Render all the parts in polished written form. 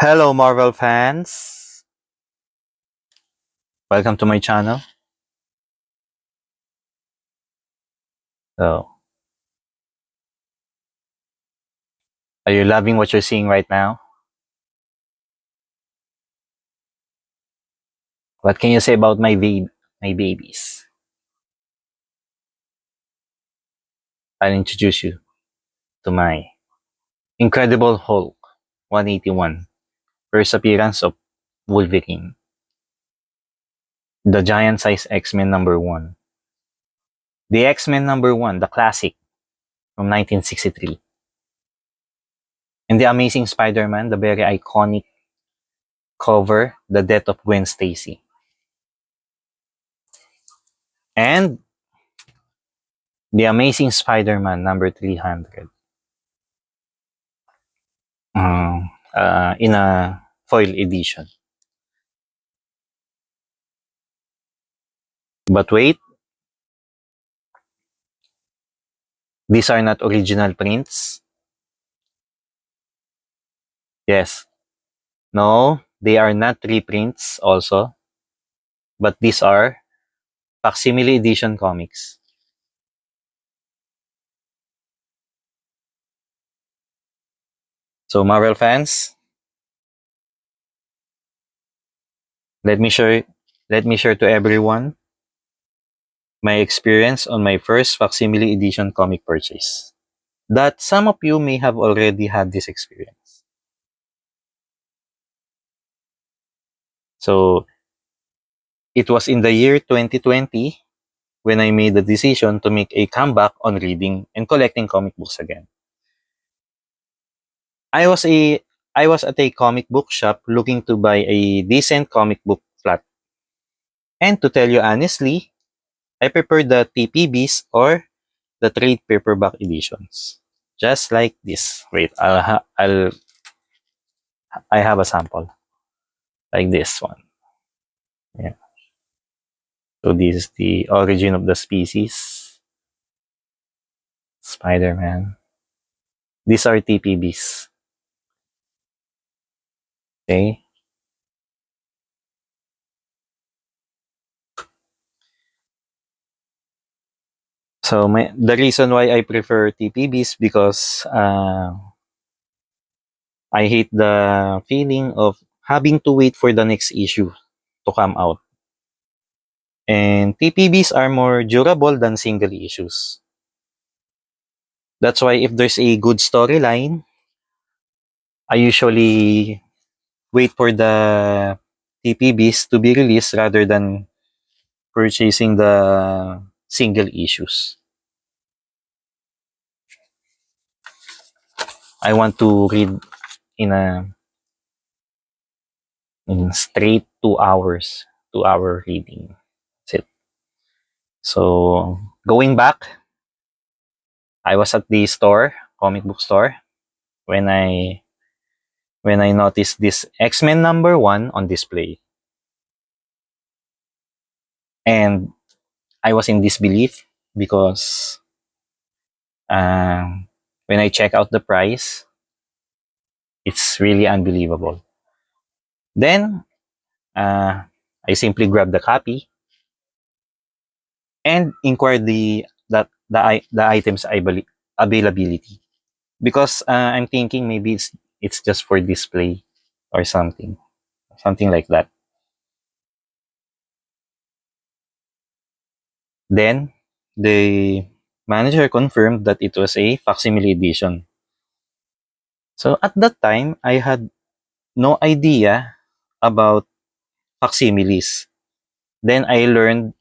Hello, Marvel fans. Welcome to my channel. So, are you loving what you're seeing right now? What can you say about my babies? I'll introduce you to my Incredible Hulk 181, first appearance of Wolverine, the giant size X-Men number 1, the X-Men number 1, the classic from 1963, and the Amazing Spider-Man, the very iconic cover, The Death of Gwen Stacy, and the Amazing Spider-Man number 300. In a foil edition. But wait, these are not original prints. Yes. No, they are not reprints also. But these are Facsimile Edition Comics. So Marvel fans, let me share let me share to everyone my experience on my first Facsimile Edition comic purchase. That some of you may have already had this experience. So it was in the year 2020 when I made the decision to make a comeback on reading and collecting comic books again. I was a I was at a comic book shop looking to buy a decent comic book flat. And to tell you honestly, I prefer the TPBs or the trade paperback editions. Just like this. Wait, I have a sample like this one. Yeah. So this is the origin of the species, Spider-Man. These are TPBs. Okay. So the reason why I prefer TPBs because I hate the feeling of having to wait for the next issue to come out. And TPBs are more durable than single issues. That's why if there's a good storyline, I usually wait for the TPBs to be released rather than purchasing the single issues. I want to read in a in straight 2 hours, 2 hour reading. That's it. So going back, I was at the store, comic book store, when I noticed this X-Men number 1 on display. And I was in disbelief because when I check out the price, it's really unbelievable. Then I simply grabbed the copy and inquired the items availability because I'm thinking maybe it's just for display or something like that. Then the manager confirmed that it was a facsimile edition. So at that time, I had no idea about facsimiles. Then I learned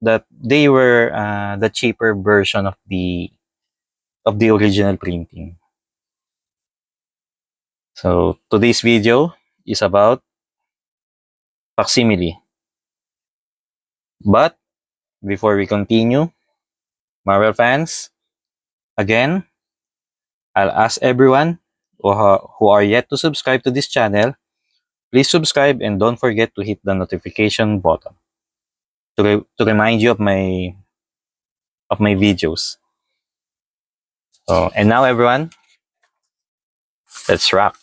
that they were the cheaper version of the original printing. So today's video is about facsimile. But before we continue, Marvel fans, again, I'll ask everyone who are yet to subscribe to this channel, please subscribe and don't forget to hit the notification button to remind you of my videos. So, and now everyone, let's rock.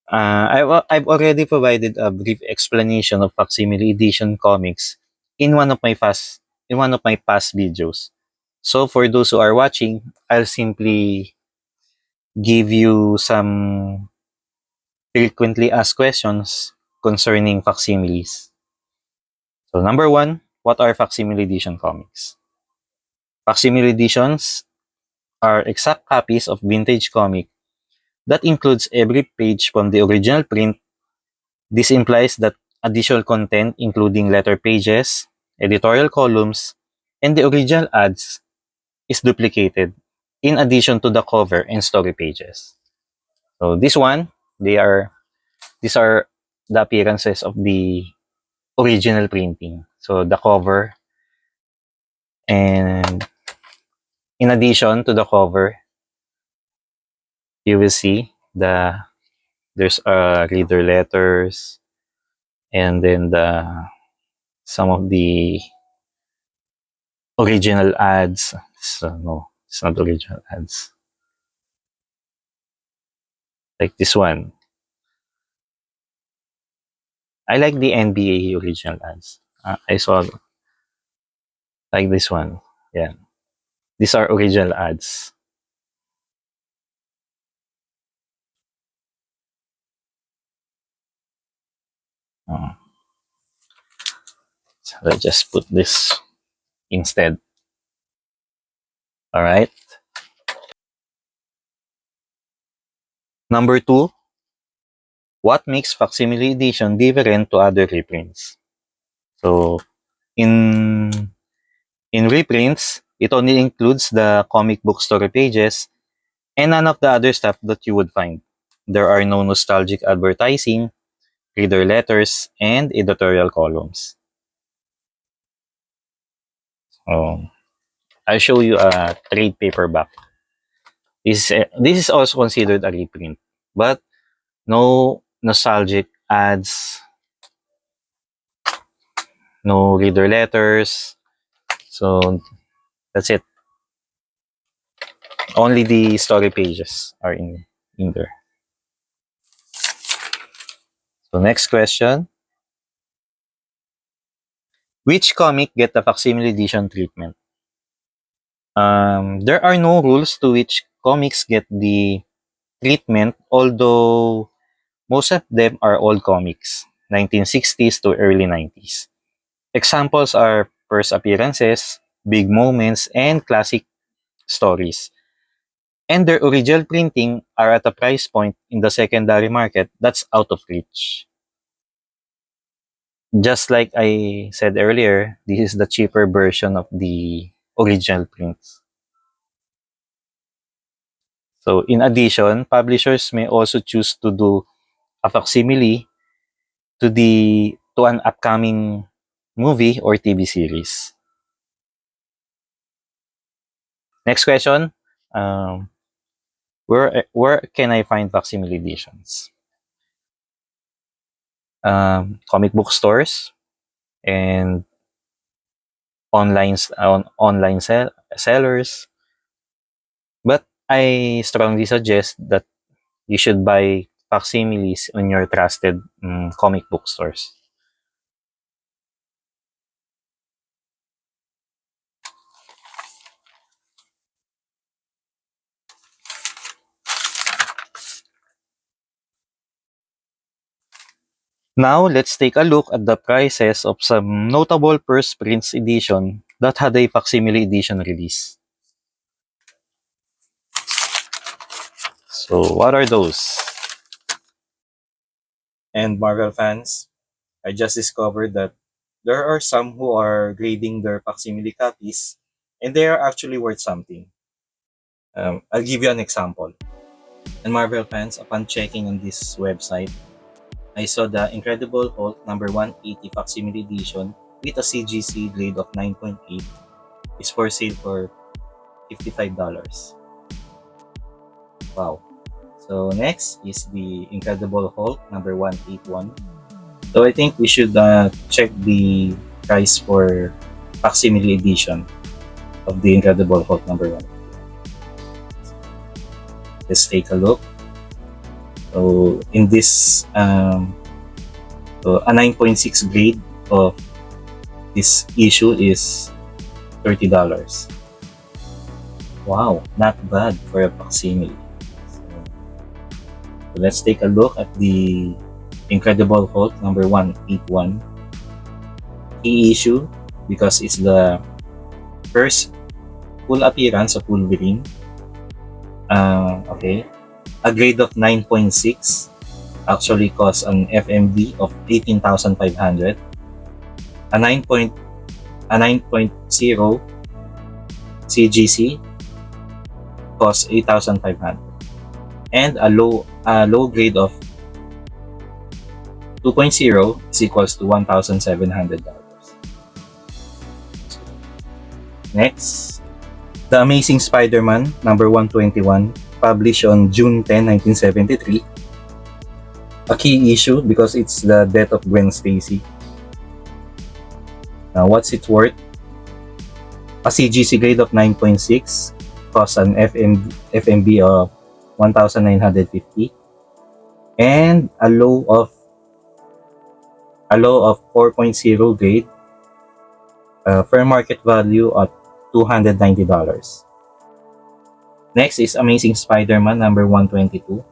I've already provided a brief explanation of Facsimile Edition Comics in one of my past videos. So for those who are watching, I'll simply give you some frequently asked questions concerning facsimiles. So number one, what are Facsimile Edition Comics? Facsimile editions are exact copies of vintage comic that includes every page from the original print. This implies that additional content, including letter pages, editorial columns, and the original ads, is duplicated in addition to the cover and story pages. So this one, they are these are the appearances of the original printing. So the cover, and in addition to the cover, you will see there's reader letters, and then some of the original ads. So no, it's not original ads. Like this one. I like the NBA original ads. I saw like this one. Yeah. These are original ads. Uh, so let's just put this instead. All right. Number two, what makes Facsimile Edition different to other reprints? So in reprints, it only includes the comic book story pages and none of the other stuff that you would find. There are no nostalgic advertising, reader letters, and editorial columns. So I'll show you a trade paperback. This is also considered a reprint, but no nostalgic ads, no reader letters. So that's it. Only the story pages are in there. So next question. Which comic get the facsimile edition treatment? There are no rules to which comics get the treatment, although most of them are old comics, 1960s to early 90s. Examples are first appearances, big moments, and classic stories. And their original printing are at a price point in the secondary market that's out of reach. Just like I said earlier, this is the cheaper version of the original prints. So in addition, publishers may also choose to do a facsimile to an upcoming movie or TV series. Next question. Um, where can I find facsimile editions? Comic book stores and online sellers. But I strongly suggest that you should buy facsimiles on your trusted comic book stores. Now, let's take a look at the prices of some notable first prints edition that had a facsimile edition release. So, what are those? And Marvel fans, I just discovered that there are some who are grading their facsimile copies and they are actually worth something. I'll give you an example. And Marvel fans, upon checking on this website, I saw the Incredible Hulk number 180 facsimile edition with a CGC grade of 9.8 is for sale for $55. Wow. So next is the Incredible Hulk number 181. So I think we should check the price for facsimile edition of the Incredible Hulk number 1. Let's take a look. So in this, so a 9.6 grade of this issue is $30. Wow, not bad for a facsimile. So let's take a look at the Incredible Hulk number 181 key issue, because it's the first full appearance of Wolverine. Okay, a grade of 9.6 actually costs an FMV of 18,500. A 9.0 CGC costs 8,500, and a low grade of 2.0 is equals to $1,700. Next, The Amazing Spider-Man number 121, published on June 10, 1973. A key issue because it's the death of Gwen Stacy. Now, what's it worth? A CGC grade of 9.6 costs an FMB of 1,950, and a low of 4.0 grade, fair market value at $290. Next is Amazing Spider-Man number 122,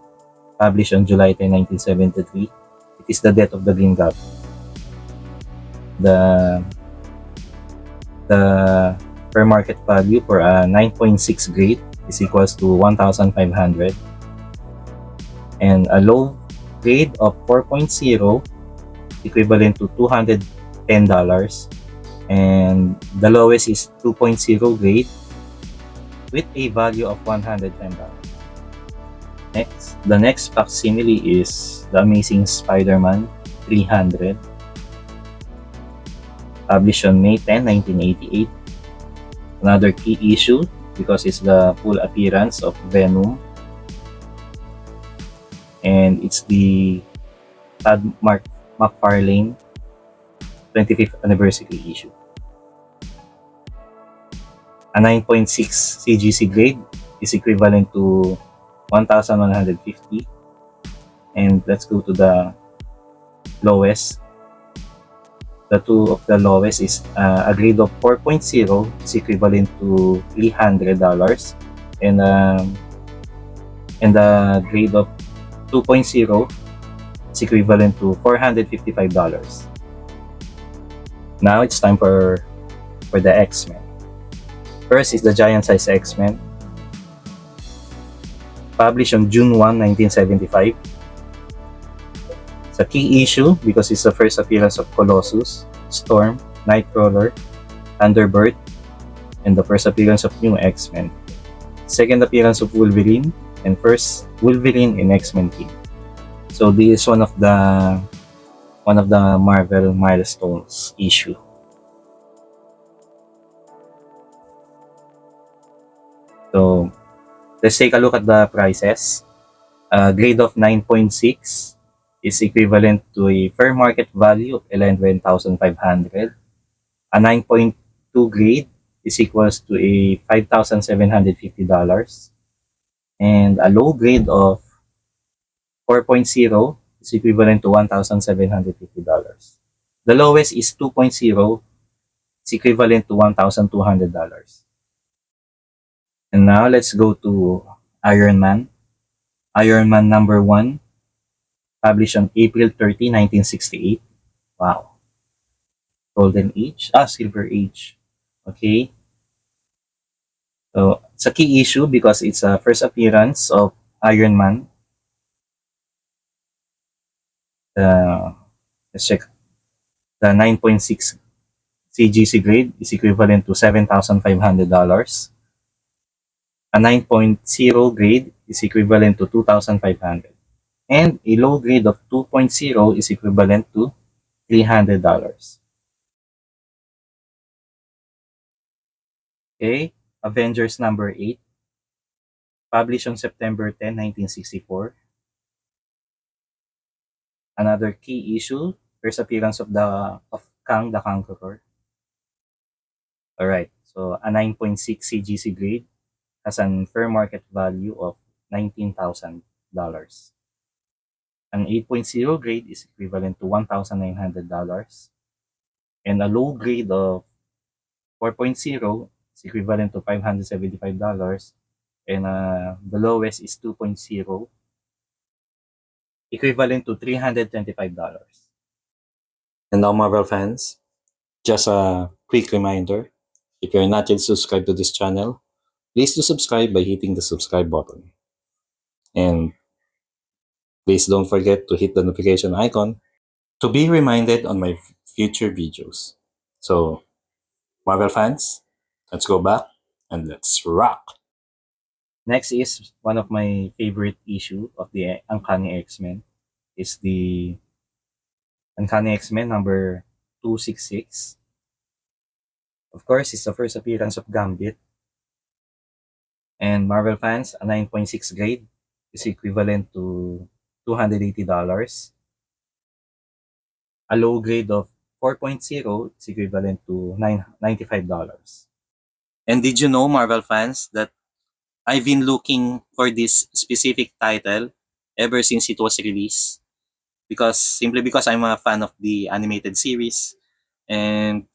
published on July 10, 1973. It is the death of the Green Goblin. The fair market value for a 9.6 grade is equals to 1,500, and a low grade of 4.0 equivalent to $210, and the lowest is 2.0 grade with a value of $110. The next facsimile is The Amazing Spider-Man 300, published on May 10, 1988. Another key issue because it's the full appearance of Venom, and it's the Todd McFarlane 25th anniversary issue. A 9.6 CGC grade is equivalent to 1,150, and let's go to the lowest. The two of the lowest is a grade of 4.0 is equivalent to $300, and the grade of 2.0 is equivalent to $455. Now it's time for the X-Men. First is the Giant Size X-Men, published on June 1, 1975. It's a key issue because it's the first appearance of Colossus, Storm, Nightcrawler, Thunderbird, and the first appearance of new X-Men. Second appearance of Wolverine, and first Wolverine in X-Men team. So this is one of the Marvel milestones issue. So let's take a look at the prices. A grade of 9.6 is equivalent to a fair market value of 11,500. A 9.2 grade is equals to a $5,750. And a low grade of 4.0 is equivalent to $1,750. The lowest is 2.0, is equivalent to $1,200. And now let's go to Iron Man. Iron Man number 1, published on April 30, 1968. Wow. Golden Age? Silver Age. Okay. So, it's a key issue because it's a first appearance of Iron Man. Let's check. The 9.6 CGC grade is equivalent to $7,500. A 9.0 grade is equivalent to $2,500. And a low grade of 2.0 is equivalent to $300. Okay, Avengers number 8, published on September 10, 1964. Another key issue, first appearance of Kang the Conqueror. Alright, so a 9.6 CGC grade has an fair market value of $19,000. An 8.0 grade is equivalent to $1,900. And a low grade of 4.0 is equivalent to $575. And the lowest is 2.0, equivalent to $325. And now, Marvel fans, just a quick reminder, if you're not yet subscribed to this channel, please do subscribe by hitting the subscribe button. And please don't forget to hit the notification icon to be reminded on my future videos. So, Marvel fans, let's go back and let's rock! Next is one of my favorite issue of the Uncanny X-Men is the Uncanny X-Men number 266. Of course, it's the first appearance of Gambit. And Marvel fans, a 9.6 grade is equivalent to $280. A low grade of 4.0 is equivalent to $95. And did you know, Marvel fans, that I've been looking for this specific title ever since it was released? Simply because I'm a fan of the animated series. And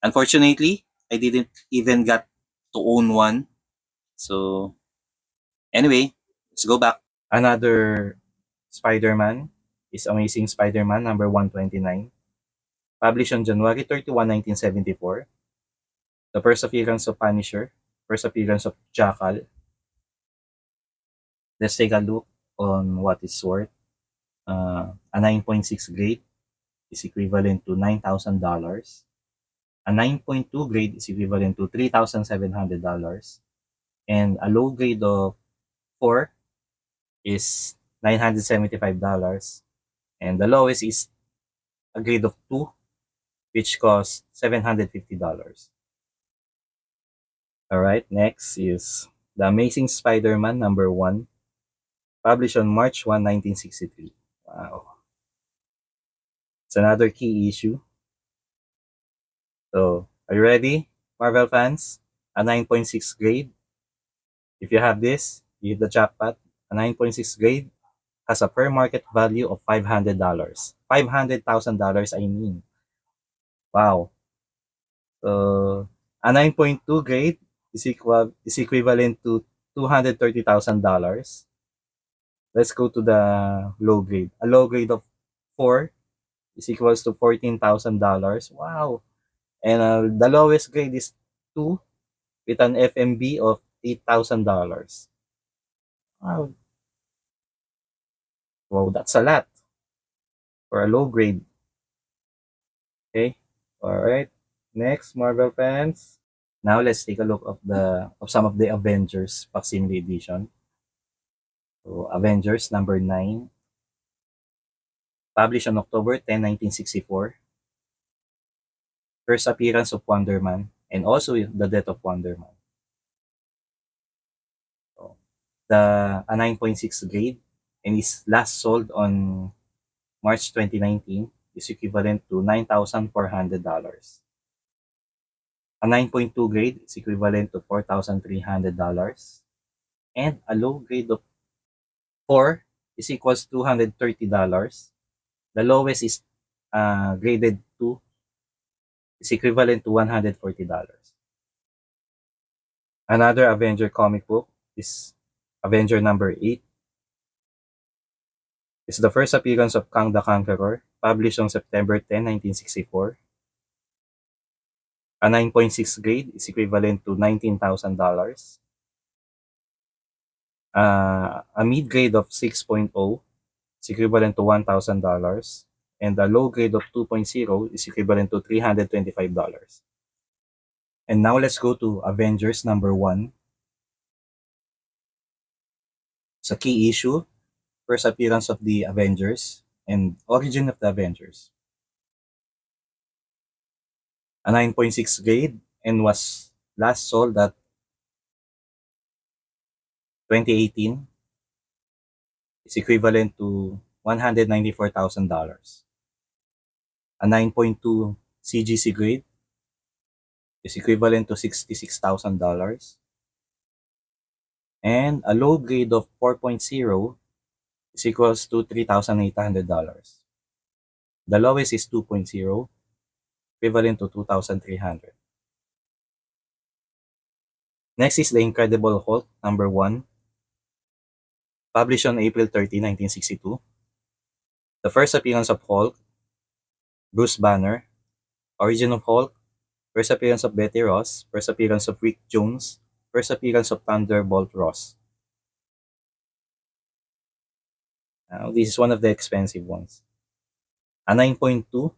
unfortunately, I didn't even get to own one. So anyway, let's go back. Another Spider-Man is Amazing Spider-Man number 129, published on January 31, 1974. The first appearance of Punisher, first appearance of Jackal. Let's take a look on what it's worth. A 9.6 grade is equivalent to $9,000. A 9.2 grade is equivalent to $3,700. And a low grade of 4 is $975. And the lowest is a grade of 2, which costs $750. Alright, next is The Amazing Spider-Man number 1, published on March 1, 1963. Wow. It's another key issue. So, are you ready, Marvel fans? A 9.6 grade. If you have this, you hit the jackpot. A 9.6 grade has a fair market value of $500. $500,000, I mean. Wow. So, a 9.2 grade is equivalent to $230,000. Let's go to the low grade. A low grade of 4 is equals to $14,000. Wow. And the lowest grade is 2 with an FMB of $8,000. Wow. Wow, that's a lot for a low grade. Okay. All right. Next, Marvel fans. Now let's take a look of some of the Avengers Facsimile Edition. So, Avengers number 9, published on October 10, 1964. First appearance of Wonder Man and also the death of Wonder Man. So, a 9.6 grade and is last sold on March 2019 is equivalent to $9,400. A 9.2 grade is equivalent to $4,300. And a low grade of 4 is equals to $230. The lowest is graded 2 is equivalent to $140. Another Avenger comic book is Avenger number 8. It's the first appearance of Kang the Conqueror, published on September 10, 1964. A 9.6 grade is equivalent to $19,000. A mid grade of 6.0 is equivalent to $1,000. And a low grade of 2.0 is equivalent to $325. And now let's go to Avengers number 1. It's a key issue, first appearance of the Avengers and origin of the Avengers. A 9.6 grade and was last sold at 2018 is equivalent to $194,000. A 9.2 CGC grade is equivalent to $66,000. And a low grade of 4.0 is equals to $3,800. The lowest is 2.0, equivalent to 2,300. Next is The Incredible Hulk number 1, published on April 30, 1962. The first appearance of Hulk, Bruce Banner. Origin of Hulk, first appearance of Betty Ross, first appearance of Rick Jones, first appearance of Thunderbolt Ross. Now, this is one of the expensive ones. A 9.2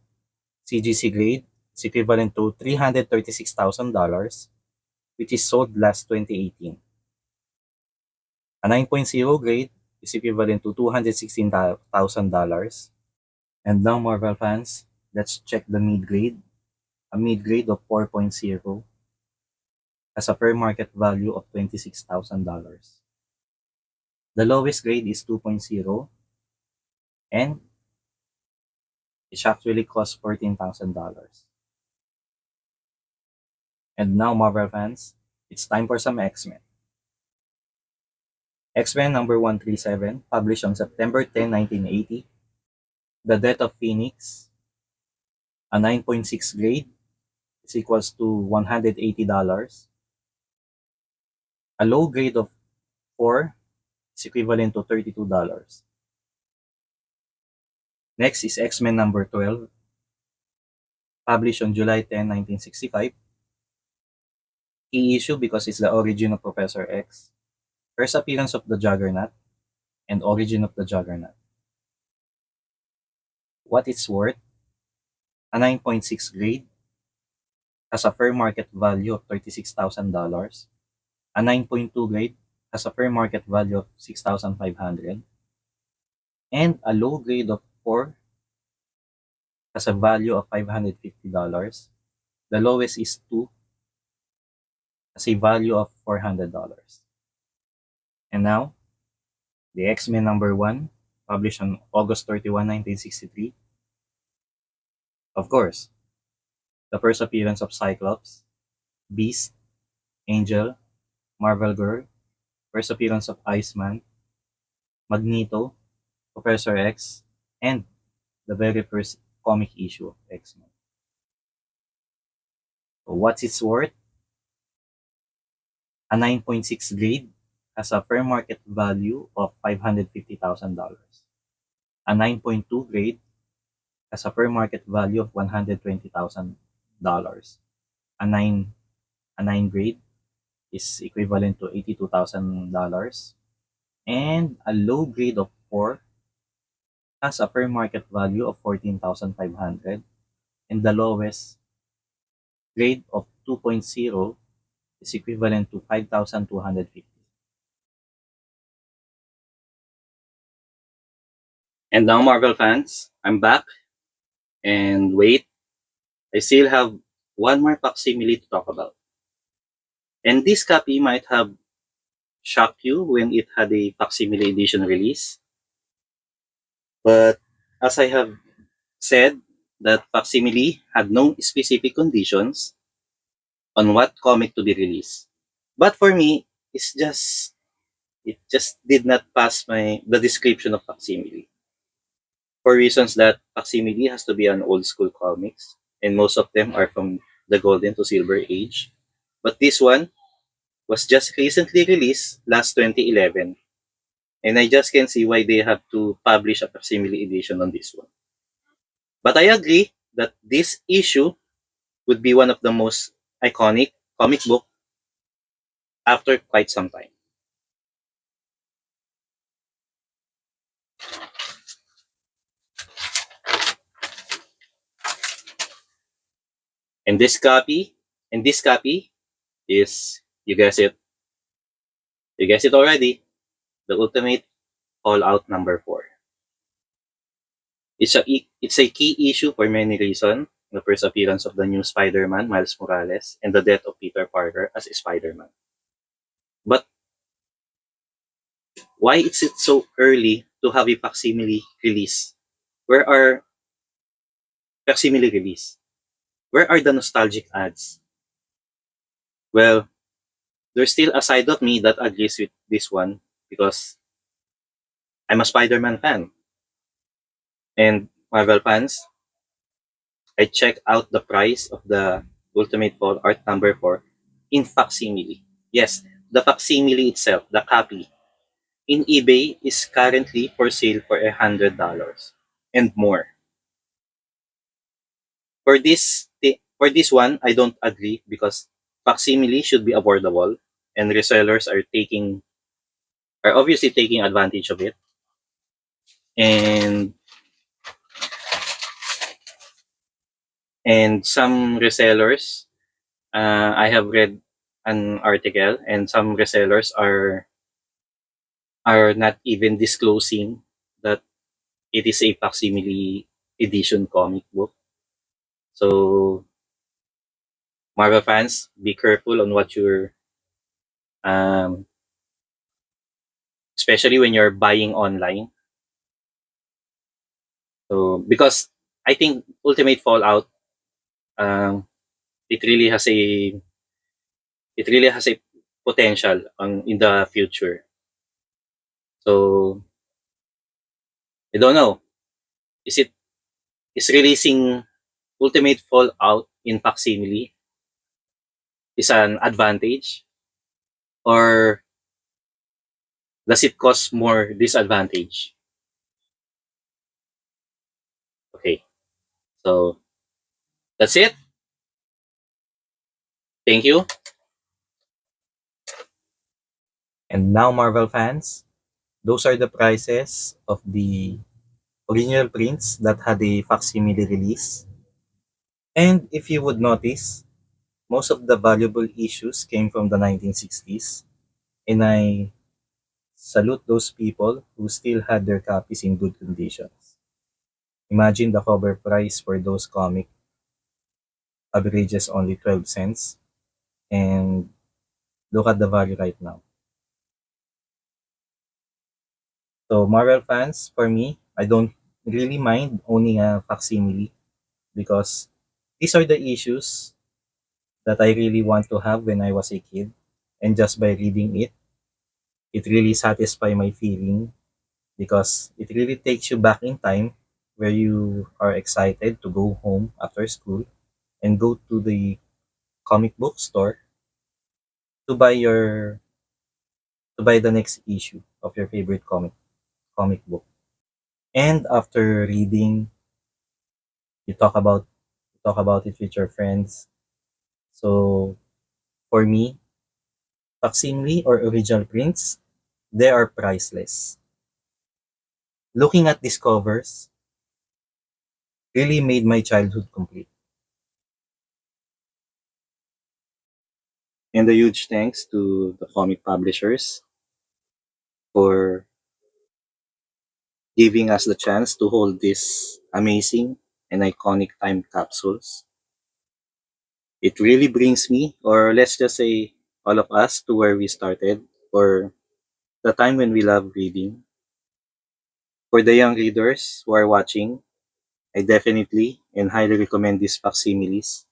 CGC grade is equivalent to $336,000, which is sold last 2018. A 9.0 grade is equivalent to $216,000. And now, Marvel fans, let's check the mid grade. A mid grade of 4.0 has a fair market value of $26,000. The lowest grade is 2.0 and it actually costs $14,000. And now, Marvel fans, it's time for some X-Men. X-Men number 137, published on September 10, 1980. The Death of Phoenix, a 9.6 grade, is equals to $180. A low grade of 4 is equivalent to $32. Next is X-Men number 12, published on July 10, 1965. Key issue because it's the origin of Professor X, first appearance of the Juggernaut, and origin of the Juggernaut. What it's worth, a 9.6 grade has a fair market value of $36,000. A 9.2 grade has a fair market value of $6,500. And a low grade of 4 has a value of $550. The lowest is 2, has a value of $400. And now, the X-Men number 1, published on August 31, 1963. Of course, the first appearance of Cyclops, Beast, Angel, Marvel Girl, first appearance of Iceman, Magneto, Professor X, and the very first comic issue of X-Men. So what's its worth? A 9.6 grade has a fair market value of $550,000. A 9.2 grade has a fair market value of $120,000. A 9 grade is equivalent to $82,000. And a low grade of 4 has a fair market value of $14,500. And the lowest grade of 2.0 is equivalent to $5,250. And now, Marvel fans, I'm back. And wait, I still have one more facsimile to talk about. And this copy might have shocked you when it had a facsimile edition release. But as I have said, that facsimile had no specific conditions on what comic to be released. But for me, it just did not pass the description of facsimile. For reasons that facsimile has to be an old school comics, and most of them are from the golden to silver age. But this one was just recently released last 2011, and I just can't see why they have to publish a facsimile edition on this one. But I agree that this issue would be one of the most iconic comic book after quite some time. And this copy is, you guess it already, the Ultimate Fallout number 4. It's a key issue for many reasons. The first appearance of the new Spider-Man, Miles Morales, and the death of Peter Parker as Spider-Man. But why is it so early to have a facsimile release? Where are facsimile release? Where are the nostalgic ads? Well, there's still a side of me that agrees with this one because I'm a Spider-Man fan. And Marvel fans, I checked out the price of the Ultimate Fall Art number 4 in facsimile. Yes, the facsimile itself, the copy, in eBay is currently for sale for $100 and more. For this one, I don't agree because facsimile should be affordable and resellers are obviously taking advantage of it. And some resellers, I have read an article, and some resellers are not even disclosing that it is a facsimile edition comic book. So Marvel fans, be careful on what you're, um, especially when you're buying online. So because I think Ultimate Fallout, um, it really has a it really has a potential on in the future. So I don't know. Is it is releasing Ultimate Fallout in facsimile is an advantage, or does it cause more disadvantage? Okay, so that's it. Thank you. And now, Marvel fans, those are the prices of the original prints that had a facsimile release. And if you would notice, most of the valuable issues came from the 1960s. And I salute those people who still had their copies in good conditions. Imagine the cover price for those comics averages only 12 cents. And look at the value right now. So Marvel fans, for me, I don't really mind owning a facsimile because these are the issues that I really want to have when I was a kid. And just by reading it, it really satisfies my feeling because it really takes you back in time where you are excited to go home after school and go to the comic book store to buy your to buy the next issue of your favorite comic book. And after reading, you talk about it with your friends. So for me, facsimile or original prints, they are priceless. Looking at these covers really made my childhood complete. And a huge thanks to the comic publishers for giving us the chance to hold these amazing and iconic time capsules. It really brings me, or let's just say all of us, to where we started, or the time when we love reading. For the young readers who are watching, I definitely and highly recommend these facsimiles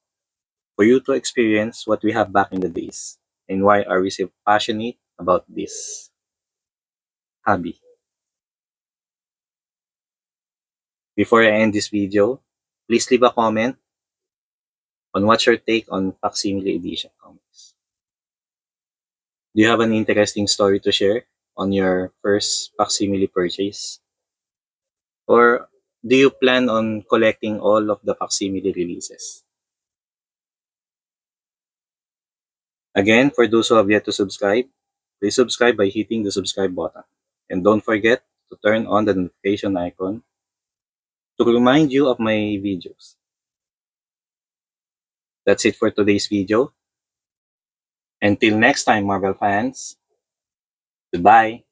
for you to experience what we have back in the days and why are we so passionate about this hobby. Before I end this video, please leave a comment on what's your take on Facsimile Edition Comics. Do you have an interesting story to share on your first Facsimile purchase? Or do you plan on collecting all of the Facsimile releases? Again, for those who have yet to subscribe, please subscribe by hitting the subscribe button. And don't forget to turn on the notification icon to remind you of my videos. That's it for today's video. Until next time, Marvel fans, goodbye.